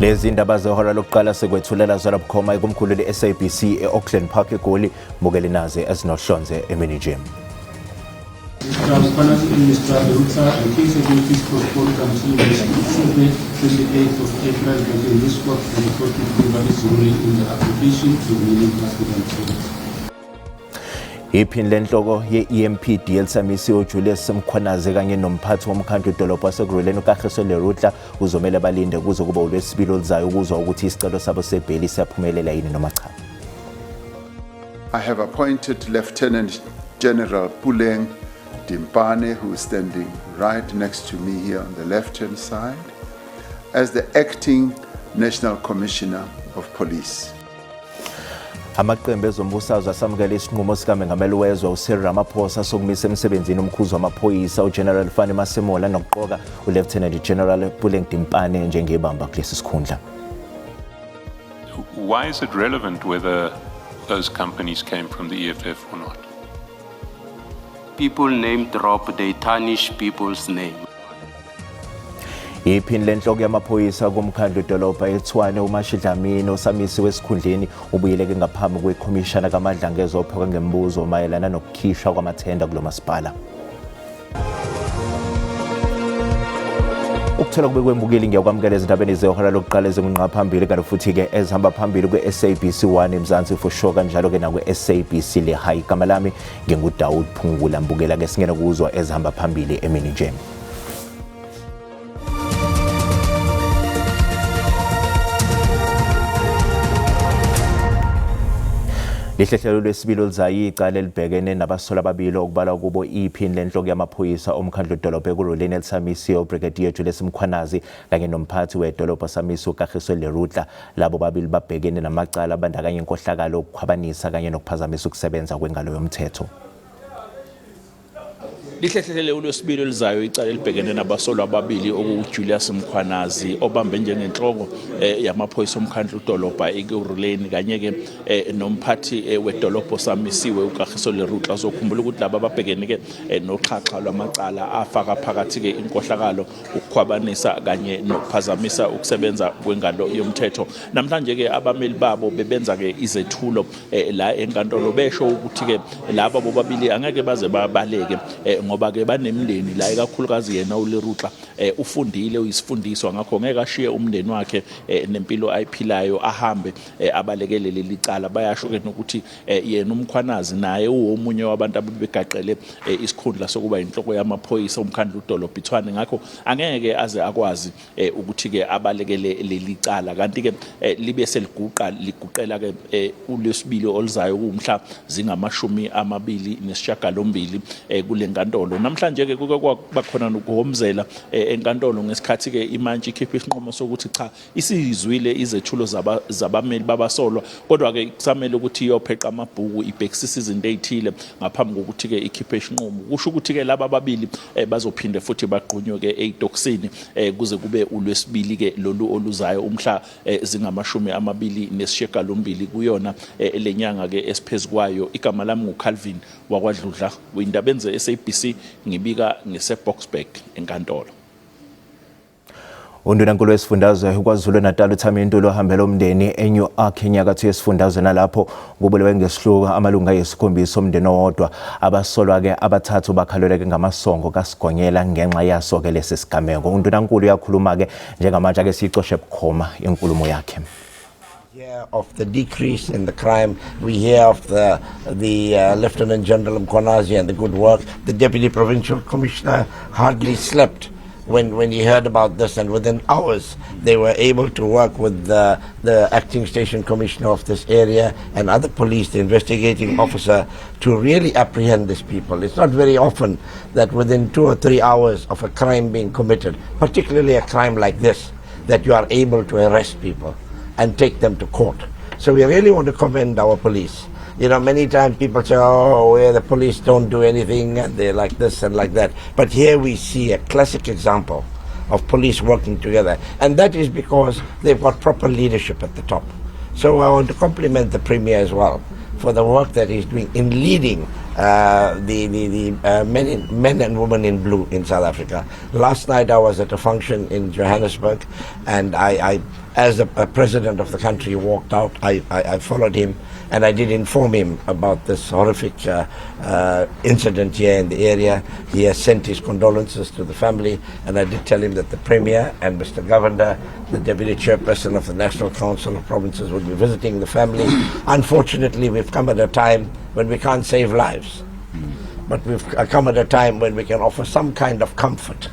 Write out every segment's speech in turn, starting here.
Lezi ndaba zehora lokuqala sekwethulela zona bukhoma ikomkhulu le-SABC e-Auckland Park eGoli mukeli naze ezinohlonze emini nje. Iphini lenhloko ye-EMPD elisamisiwe uJulius Mkhwanazi kanye nomphathi womkhandlu idolobha waseGruleni uKagiso Lerutla uzomele balinde kuze kuba uLwesibili oluzayo ukuzwa ukuthi isicelo sabo sebheli siyaphumelela yini noma cha. I have appointed Lieutenant General Puleng Dimpane, who is standing right next to me here on the left-hand side, as the acting National Commissioner of Police. Amaqembu ezombusazwe asamukela isinqumo sikaMengameli wezwe uCyril Ramaphosa sokumisa emsebenzini umkhuzi wamaphoyisa uGeneral Fani Masemola nokuqoka uLieutenant General Puleng Dimpane njengebamba kulesi sikhundla. Why is it relevant whether those companies came from the EFF or not? People name drop, they tarnish people's name. Iphini lenhloko yamaphoyisa kumkhandlu idolobha eTshwane uMashidlamini osamisiwe esikhundleni ubuyileke ngaphambi kwekhomishana kaMadlangezo ophoka ngembuzo mayelana nokukhishwa kwamathenda kulo masipala. Ukuthola kube kwembukeli ngiyakwamukela ezindabeni zehora lokuqala ezinqqa phambili kanti futhi ke ezihamba phambili kwe-SABC 1 eMzansi for sure kanjalo ke nakwe-SABC le high igama lami nginguDawud Phungula mbukela ke singena kuzwa ezihamba phambili emini nje. Lihlelo lwesibili oluzayo icala elibhekene nabasola ababili okubalwa kubo iphini lenhloko yamaphoyisa omkhandlu idolobha eGruleni elisamisiwe uBrigadier Julius Mkhwanazi kanye nomphathi wedolobha samisiwe uKagiso Lerutla. Labo babili babhekene namacala abandakanya inkohlakalo ukukhwabanisa kanye nokuphazamisa ukusebenza kwengalo yomthetho. Lihlelo olwesibili elizayo icala elibhekene nabasolwa ababili okuJulius Mkhwanazi obambe njengenhloko yamaphoyisa omkhandlu idolobha eGruleni kanye ke nomphathi wedolobha osamisiwe uKagiso Lerutla. Uzokhumbula ukuthi laba babhekene ke noxhaxha lwamacala afaka phakathi ke inkohlakalo ukukhwabanisa kanye nokuphazamisa ukusebenza kwengalo yomthetho. Namhlanje ke abameli babo bebenza ke izethulo la enkantolo besho ukuthi ke laba bobabili angeke baze babaleke ngoba ke banemndeni la ikakhulukazi yena uLerutla ufundile uyisifundiswa ngakho ngeke ashiye umndeni wakhe nempilo ayiphilayo ahambe abalekele leli cala. Bayasho ke ukuthi yena uMkhwanazi naye uwomunye wabantu abebegaqele isikhundla sokuba inhloko yamaphoyisa omkhandlu idolobha eTshwane ngakho angeke aze akwazi ukuthi ke abalekele leli cala kanti ke libe liguqela ke uLwesibili oluzayo kumhla zingama-28 kule nkantolo. Namhlanje ke kuke kwabakhona nokuhomzela enkantolo ngesikhathi ke imantshi ikhipha isinqumo sokuthi cha isizwile izethulo zabameli babasolwa kodwa ke kusamele ukuthi iyopheqa amabhuku ibhekisisa izinto ezithile ngaphambi kokuthi ke ikhiphe isinqumo. Kusho ukuthi ke laba babili bazophinde futhi baqhunywe ke eToksini kuze kube uLwesibili ke lolu oluzayo umhla zingama-28 kuyona lenyanga ke esiphezukwayo. Igama lami nguCalvin wakwaDludla weindaba ze-SABC ngibika ngese-Boksburg enkantolo. Undunankulu wesifundazwe kwaZulu Natal uThami Ntuli ohambela umndeni eNew Ark enyakatho yesifundazwe nalapho kubulewe ngesihluku amalunga ayisikhombisa omndeni owodwa abasolwa ke abathathu bakhaleleke ngamasongo kaSigonyela ngenxa yaso ke lesi sigameko. Undunankulu uyakhuluma ke njengamanje ke sicoshe bukhoma inkulumo yakhe. Of the decrease in the crime, we hear of the Lieutenant General Mkhwanazi and the good work. The Deputy Provincial Commissioner hardly slept when he heard about this, and within hours they were able to work with the acting station commissioner of this area and other police, the investigating officer, to really apprehend these people. It's not very often that within 2 or 3 hours of a crime being committed, particularly a crime like this, that you are able to arrest people and take them to court. So we really want to commend our police. You know, many times people say, oh, where the police don't do anything, and they're like this and like that. But here we see a classic example of police working together. And that is because they've got proper leadership at the top. So I want to compliment the Premier as well for the work that he's doing in leading the men and women in blue in South Africa. Last night I was at a function in Johannesburg, and I as the president of the country walked out, I followed him, and I did inform him about this horrific incident here in the area. He has sent his condolences to the family, and I did tell him that the Premier and Mr. Governor, the Deputy Chairperson of the National Council of Provinces, will be visiting the family. Unfortunately, we've come at a time when we can't save lives, but we've come at a time when we can offer some kind of comfort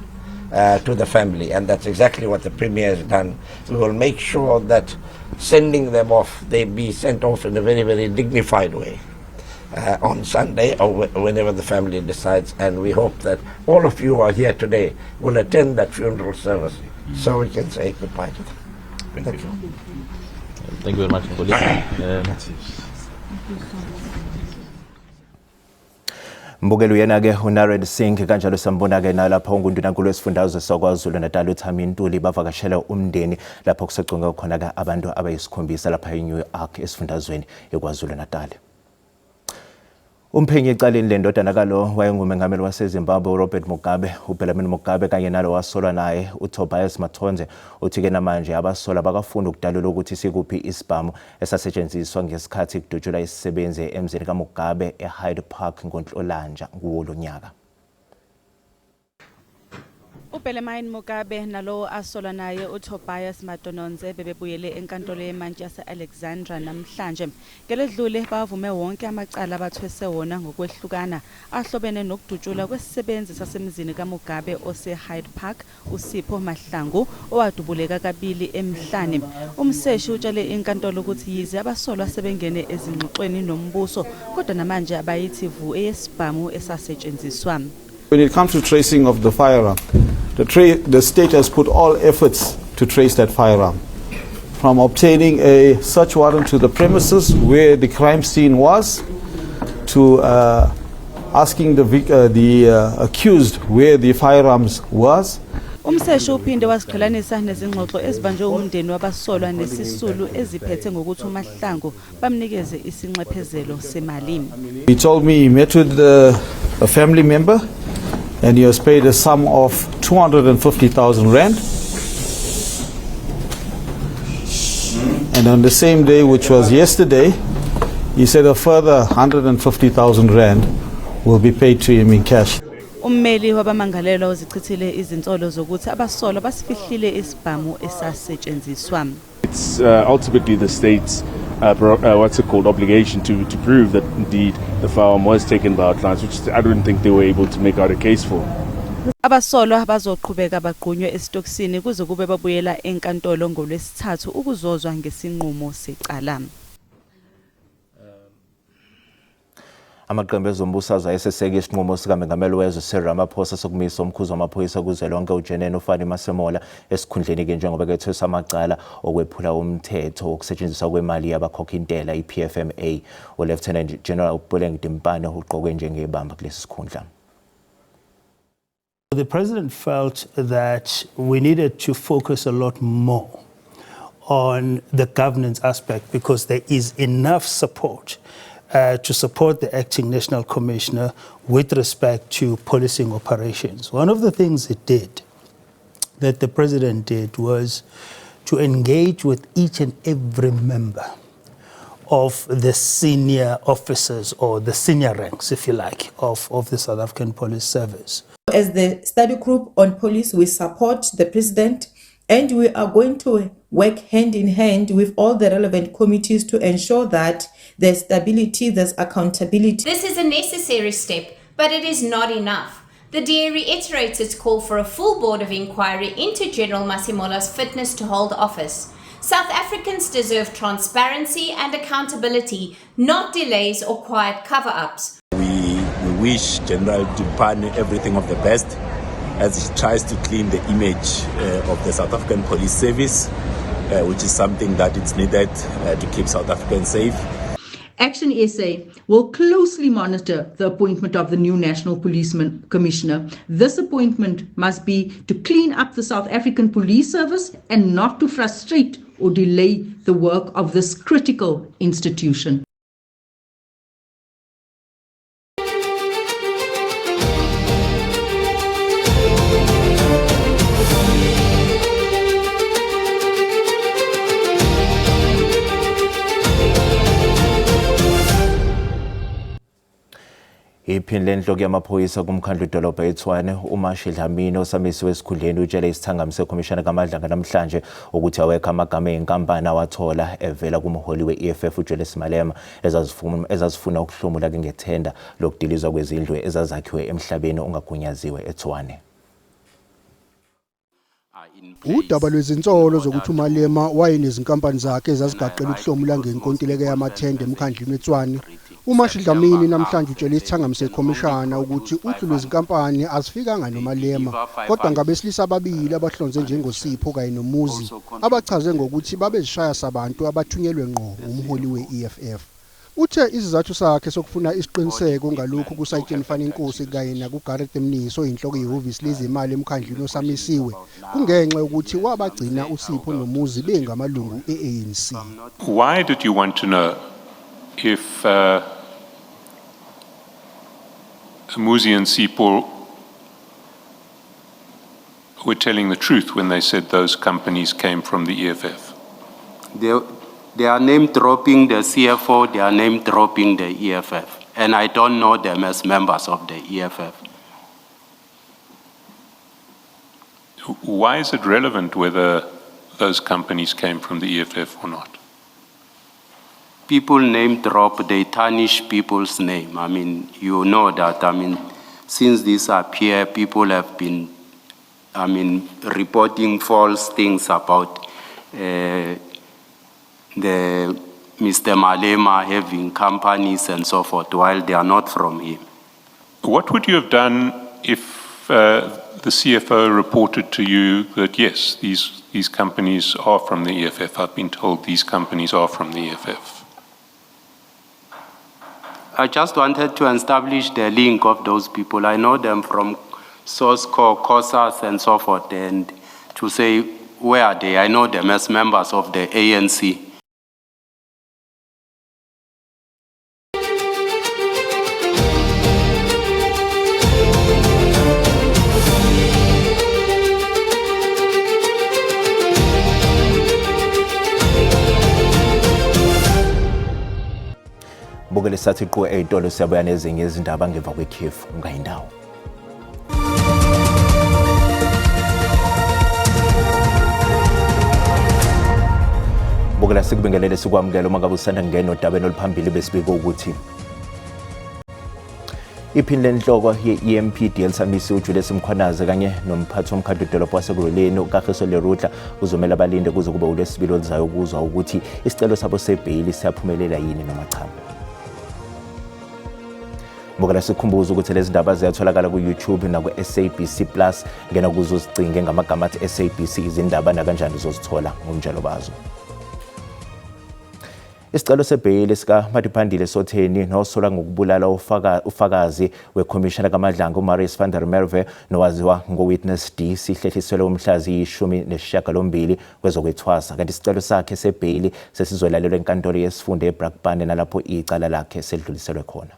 to the family, and that's exactly what the Premier has done. We will make sure that sending them off, they be sent off in a very, very dignified way on Sunday or whenever the family decides, and we hope that all of you who are here today will attend that funeral service so we can say goodbye to them. Thank you. Thank you very much for listening. Mbukeli uyena-ke uNarendra Singh kanjalo sambona-ke nalapha ungundunankulu wesifundazwe saKwaZulu Natal uThami Ntuli bavakashela umndeni lapho kusegcwele khona-ke abantu abayisikhombisa lapha eNew York esifundazweni eKwaZulu Natal. Umphenyi ecaleni lendodana kalo wayengumengameli waseZimbabwe uRobert Mugabe, uBenjamin Mugabe kanye nalo wasolwa naye uTobias Mathonze uthi-ke namanje abasola bakafuna ukudalula ukuthi sikuphi isibhamu esasetshenziswa ngesikhathi kudutshulwa isisebenzi emzini kaMugabe eHyde Park ngoNhlolanja kuwo lo nyaka. uBenjamin Mugabe nalo asolwa naye uTobias Mathonze bebebuyele enkantolo yemantshi yase-Alexandra namhlanje. Ngeledlule bavume wonke amacala abathwese wona ngokwehlukana ahlobene nokudutshulwa kwesisebenzi sasemzini kaMugabe ose-Hyde Park uSipho Mahlangu owadubuleka kabili emhlane. Umseshi utshele inkantolo ukuthi yize abasolwa sebengene ezingxoxweni nombuso kodwa namanje abayithi vu eyesibhamu esasetshenziswa. When it comes to tracing of the firearm, the state has put all efforts to trace that firearm, from obtaining a search warrant to the premises where the crime scene was, to asking the accused where the firearms was. Umseshi uphinde wasiqhelanisa nezingxoxo ezibanjwe umndeni wabasolwa nesisulu eziphethe ngokuthi uMahlangu bamnikeze isinxephezelo semali. He told me he met with a family member and he was paid a sum of 250,000 rand. And on the same day, which was yesterday, he said a further 150,000 rand will be paid to him in cash. Ummeli wabamangalelwa uzichithile izinsolo zokuthi abasolwa basifihlile isibhamu esasetshenziswa. It's ultimately the state's obligation to prove that indeed the firearm was taken by our clients, which I don't think they were able to make out a case for. Abasolwa bazoqhubeka bagqunywe esitokisini kuze kube babuyela enkantolo ngoLwesithathu ukuzozwa ngesinqumo secala. Amaqembu ezombusazwe ayeseseke isinqumo sikaMengameli wezwe Cyril Ramaphosa sokumisa umkhuzi wamaphoyisa kuzwelonke uJenene uFani Masemola esikhundleni-ke njengoba kethweswa amacala okwephula umthetho wokusetshenziswa kwemali yabakhokha intela iPFMA. uLieutenant General Puleng Dimpane uqokwe njengebamba kulesi sikhundla. The president felt that we needed to focus a lot more on the governance aspect because there is enough support to support the acting national commissioner with respect to policing operations. One of the things that the president did was to engage with each and every member of the senior officers or the senior ranks, if you like, of the South African Police Service. As the study group on police, we support the president and we are going to work hand in hand with all the relevant committees to ensure that there's stability, there's accountability. This is a necessary step, but it is not enough. The DA reiterates its call for a full board of inquiry into General Masemola's fitness to hold office. South Africans deserve transparency and accountability, not delays or quiet cover-ups. We wish General Dimpane everything of the best as he tries to clean the image of the South African Police Service, which is something that is needed to keep South Africans safe. Action SA will closely monitor the appointment of the new National Police Commissioner. This appointment must be to clean up the South African Police Service and not to frustrate or delay the work of this critical institution. Iphini lenhloko yamaphoyisa kumkhandlu idolobha eTshwane uMashi Dlamini osamisiwe esikhundleni utshele isithangami sekhomishana kaMadlanga namhlanje ukuthi awekho amagama enkampani awathola evela kumholi we-EFF uJulius Malema ezazifuna ukuhlomula ngethenda lokudilizwa kwezindlu ezazakhiwe emhlabeni ongagunyaziwe eTshwane. Udaba lwezinsolo zokuthi uMalema wayenezinkampani zakhe ezazigaqela ukuhlomula ngenkontileka yamathenda emkhandlwini weTshwane. uMashi Dlamini namhlanje utshele isithangami sekhomishana ukuthi uhlu lwezinkampani azifikanga noMalema kodwa ngabesilisa ababili abahlonze njengosipho kanye noMuzi abachaze ngokuthi babezishaya sabantu abathunyelwe ngqo umholi we-EFF. Uthe izizathu sakhe sokufuna isiqiniseko ngalokhu kuSayitsheni Fanenkosi kanye nakuGareth Mniso inhloko yehhovisi lezimali emkhandlwini osamisiwe kungenxa ukuthi wabagcina uSipho noMuzi bengamalungu e-ANC. Why did you want to know if Muzi and Sipho were telling the truth when they said those companies came from the EFF? They are name dropping the CFO, they are name dropping the EFF, and I don't know them as members of the EFF. Why is it relevant whether those companies came from the EFF or not? People name drop, they tarnish people's name. I mean, you know that. I mean, since this appear, people have been, reporting false things about the Mr. Malema having companies and so forth, while they are not from him. What would you have done if the CFO reported to you that, yes, these companies are from the EFF? I've been told these companies are from the EFF. I just wanted to establish the link of those people. I know them from SOSCO, COSAS, and so forth, and to say, where are they? I know them as members of the ANC. Bukele sathi qo eyitolo siyabuya nezinye izindaba ngemva kwekhefu ungayindawo. Bukele sikubingelele sikwamukela uma ngabe usanda ngena odabeni oluphambili besibike ukuthi iphini lenhloko ye-EMPD elisamisiwe uJulius Mkhwanazi kanye nomphathi womkhandlu idolobha waseGroleni uKagiso Lerudla uzomela abalinde kuze kube uLwesibili oluzayo ukuzwa ukuthi isicelo sabo sebheyili siyaphumelela yini noma cha. Bukela sikhumbuza ukuthi lezi ndaba ziyatholakala ku-YouTube naku-SABC Plus. Ngena kuzo uzicinge ngamagama athi SABC izindaba nakanjani uzozithola ngomjalo bazo. Isicelo sebheyili sikaMadiphandile Sotheni nosola ngokubulala ufakazi wekhomishana kaMadlanga uMarius van der Merwe nowaziwa ngo-Witness D sihlehliselwe umhlazi 18 kwezokwethwasa kanti isicelo sakhe sebheyili sesizolalelwa enkantolo yesifunda eBrakpan nalapho icala lakhe selidluliselwe khona.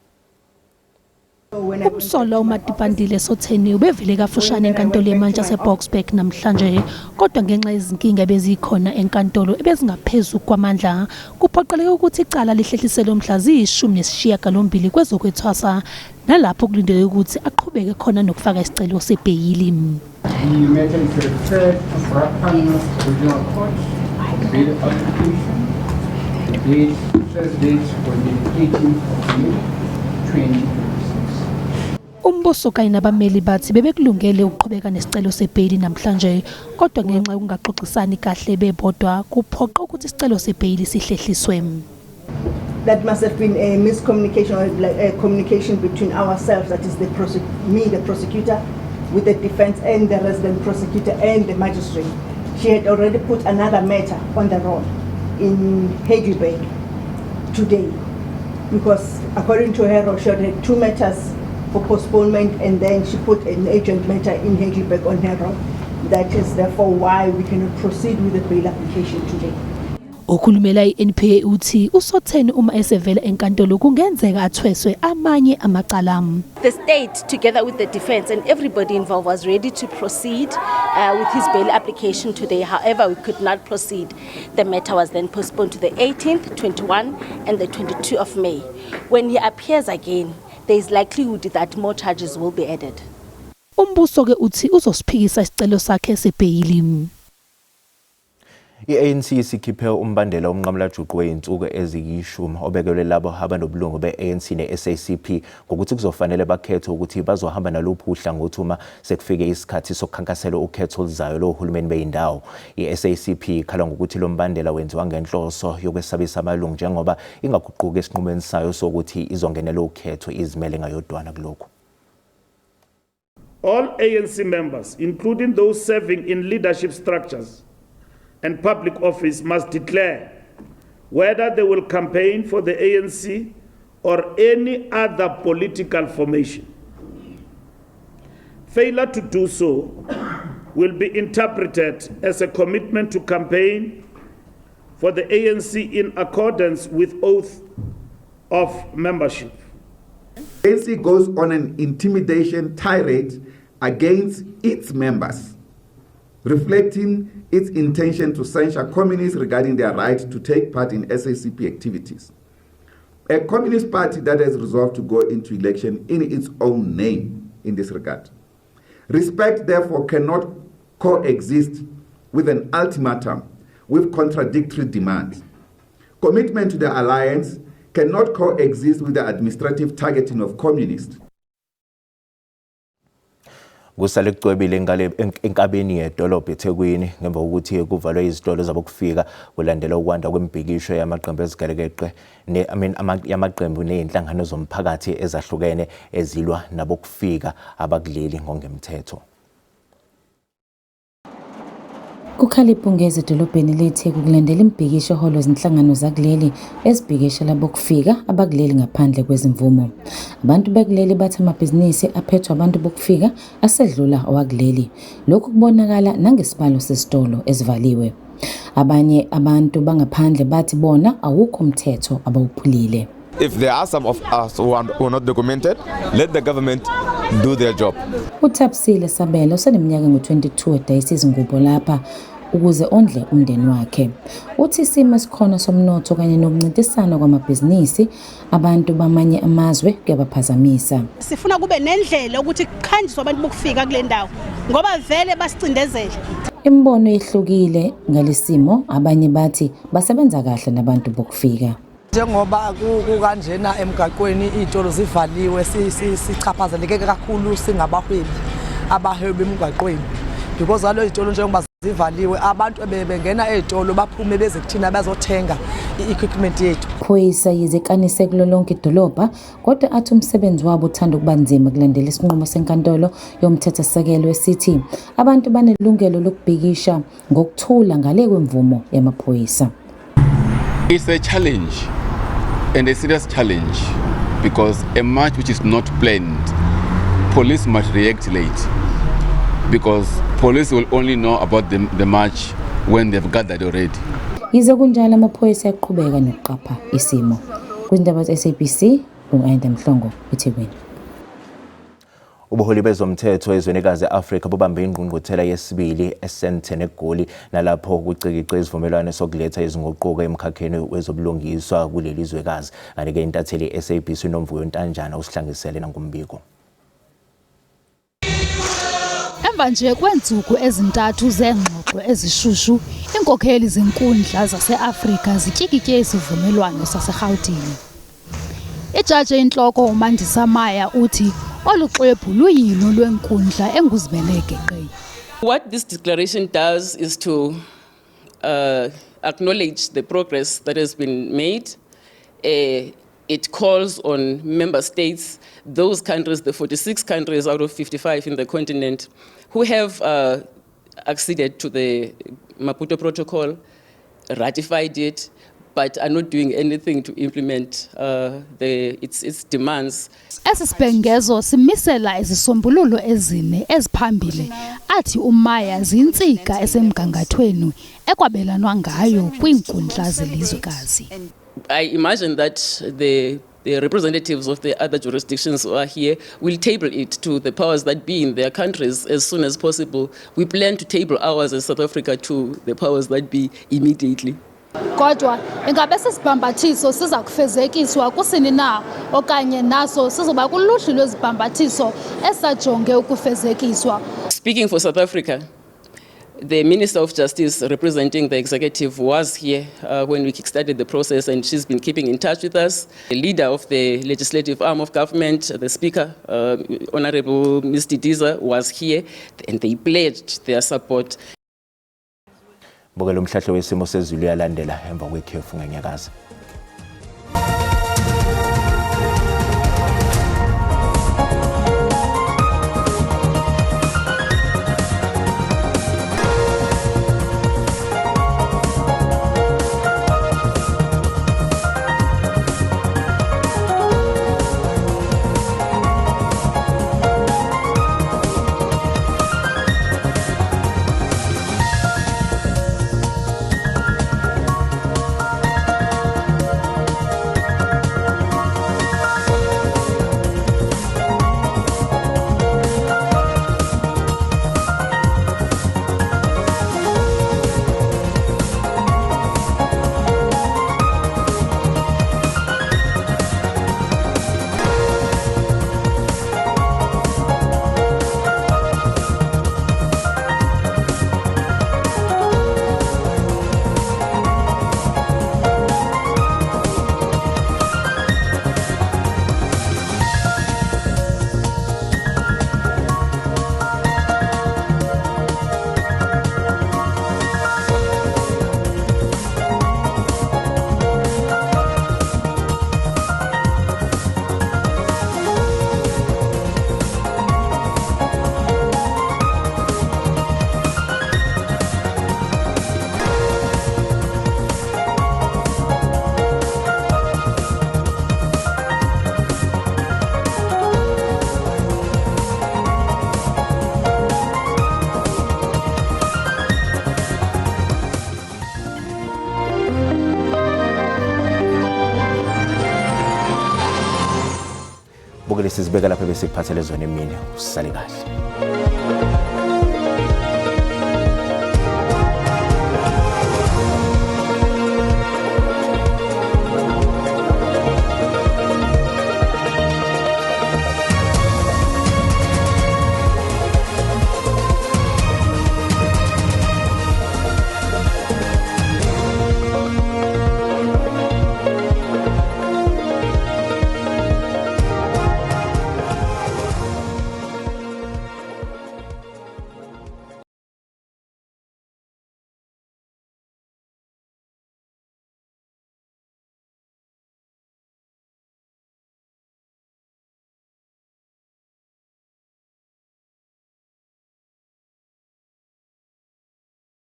Umsolo uMadiphandile Sotheni ubevele kafushane enkantolo yemantshi yaseBoksburg namhlanje kodwa ngenxa yezinkinga bezikhona enkantolo ebezingaphezulu kwamandla kuphoqeleke ukuthi icala lihlehliselwe umhlazi 18 kwezokwethwasa nalapho kulindeleke ukuthi aqhubeke khona nokufaka isicelo sebheyili. The matter is referred to Brakpan Regional Court. Bail application. Date Thursday on the 18th of May 2020. Umbuso kanye nabameli bathi bebekulungele ukuqhubeka nesicelo sebheyili namhlanje kodwa ngenxa yokungaxoxisani kahle bebodwa kuphoqa ukuthi isicelo sebheyili sihlehliswe. That must have been a miscommunication or a communication between ourselves, that is the prosecutor, with the defense and the resident prosecutor and the magistrate. She had already put another matter on the roll in Hagelberg today because according to her, she had 2 matters for postponement and then she put an urgent matter in Hagelberg on her roll. That is therefore why we cannot proceed with the bail application today. Okhulumela iNPA uthi uSotheni uma esevela enkantolo kungenzeka athweswe amanye amacala. The state together with the defense and everybody involved was ready to proceed with his bail application today. However, we could not proceed. The matter was then postponed to the 18th, 21 and the 22 of May. When he appears again, there is likelihood that more charges will be added. Umbuso ke uthi uzosiphikisa isicelo sakhe sebheyili. I-ANC sikhiphe umbandela omnqamulajuqu wey'nsuku eziyishumi obekelwe labo abanobulungu be-ANC ne-SACP ngokuthi kuzofanele bakhethe ukuthi bazohamba naluphi uhlangothi uma sekufike isikhathi sokukhankasela ukhetho oluzayo lohulumeni bey'ndawo. I-SACP ikhala ngokuthi lo mbandela wenziwa ngenhloso yokwesabisa amalungu njengoba ingaguquki esinqumeni sayo sokuthi izongenela ukhetho izimele ngayodwana kulokhu. All ANC members, including those serving in leadership structures and public office, must declare whether they will campaign for the ANC or any other political formation. Failure to do so will be interpreted as a commitment to campaign for the ANC in accordance with oath of membership. ANC goes on an intimidation tirade against its members, reflecting its intention to censure communists regarding their right to take part in SACP activities. A communist party that has resolved to go into election in its own name in this regard. Respect, therefore, cannot coexist with an ultimatum with contradictory demands. Commitment to the alliance cannot coexist with the administrative targeting of communists. Kusale kucwebile enkabeni yedolobha eThekwini ngemva kokuthi kuvalwe izitolo zabokufika kulandela ukwanda kwembhikisho yamaqembu ezigelekeqe yamaqembu nezinhlangano zomphakathi ezahlukene ezilwa nabokufika abakuleli ngongemthetho. Kukhalipungeza edolobheni leTheku kulandela imbhikisho holo zinhlangano zakuleli ezibhikisha labokufika abakuleli ngaphandle kwezimvumo. Abantu bekuleli bathi amabhizinisi aphethwe abantu bokufika asedlula awakuleli. Lokhu kubonakala nangesibalo sesitolo ezivaliwe. Abanye abantu bangaphandle bathi bona awukho umthetho abawuphulile. If there are some of us who are not documented, let the government do their job. Uthabisile Sabelo useneminyaka ngo-22 edayisa izingubo lapha ukuze ondle umndeni wakhe. Uthi isimo esikhona somnotho kanye nokuncintisana kwamabhizinisi abantu bamanye amazwe kuyabaphazamisa. Sifuna kube nendlela ukuthi kukhanjiswe abantu bokufika kule ndawo ngoba vele basicindezele. Imbono ehlukile ngalesimo, abanye bathi basebenza kahle nabantu bokufika. Njengoba kukanjena emgaqweni izitolo zivaliwe sichaphazeleke kakhulu singabahwebi abahwebi emgaqweni because alo izitolo njengoba zivaliwe abantu bengena ezitolo baphume beze kuthina bazothenga i-equipment yethu. Phoyisa yizekanise kulo lonke idolobha kodwa athi umsebenzi wabo uthanda ukuba nzima kulandela isinqumo senkantolo yomthethosisekelo esithi abantu banelungelo lokubhikisha ngokuthula ngale kwemvumo yamaphoyisa. It's a challenge and a serious challenge because a march which is not planned, police might react late because police will only know about the march when they've gathered already. Yize kunjalo amaphoyisa yaqhubeka nokuqapha isimo. Kwindaba ze-SABC, Ayanda Mhlongo, eThekwini. Ubuholi bezomthetho ezwenikazi e-Afrika bubambe ingqungquthela yesibili eSandton eGoli nalapho kucikicwe isivumelwano sokuletha izinguquko emkhakheni wezobulungiswa kuleli zwekazi. Kanti-ke intatheli ye-SABC uNomvuyo Ntanjana usihlangisele nangombiko. Emva nje kwenzuku ezintathu zengxoxo ezishushu, inkokheli zenkundla zase-Afrika zityikitye isivumelwano saseGauteng. Ijaji inhloko uMandisa Maya uthi oluxwebhu luyilo lwenkundla enguzibelegeqe. What this declaration does is to acknowledge the progress that has been made. It calls on member states, those countries, the 46 countries out of 55 in the continent, who have acceded to the Maputo Protocol, ratified it, but are not doing anything to implement its demands. Esibhengezo simisela izisombululo ezine eziphambili athi uMaya zintsika esemgangathweni ekwabelanwa ngayo kwinkundla zelizwekazi. I imagine that the representatives of the other jurisdictions who are here will table it to the powers that be in their countries as soon as possible. We plan to table ours in South Africa to the powers that be immediately. Kodwa ingabe sisibhambathiso siza kufezekiswa kusini na okanye naso sizoba kuluhlu lwezibhambathiso esajonge ukufezekiswa. Speaking for South Africa, the Minister of Justice representing the executive was here when we kickstarted the process, and she's been keeping in touch with us. The leader of the legislative arm of government, the Speaker, Honorable Ms. Didiza, was here, and they pledged their support. Bukela umhlahlo wesimo sezulu yalandela emva kwekhefu ngenyakaza. Bukele sizibeka lapha bese kuphathele zona emini usale kahle.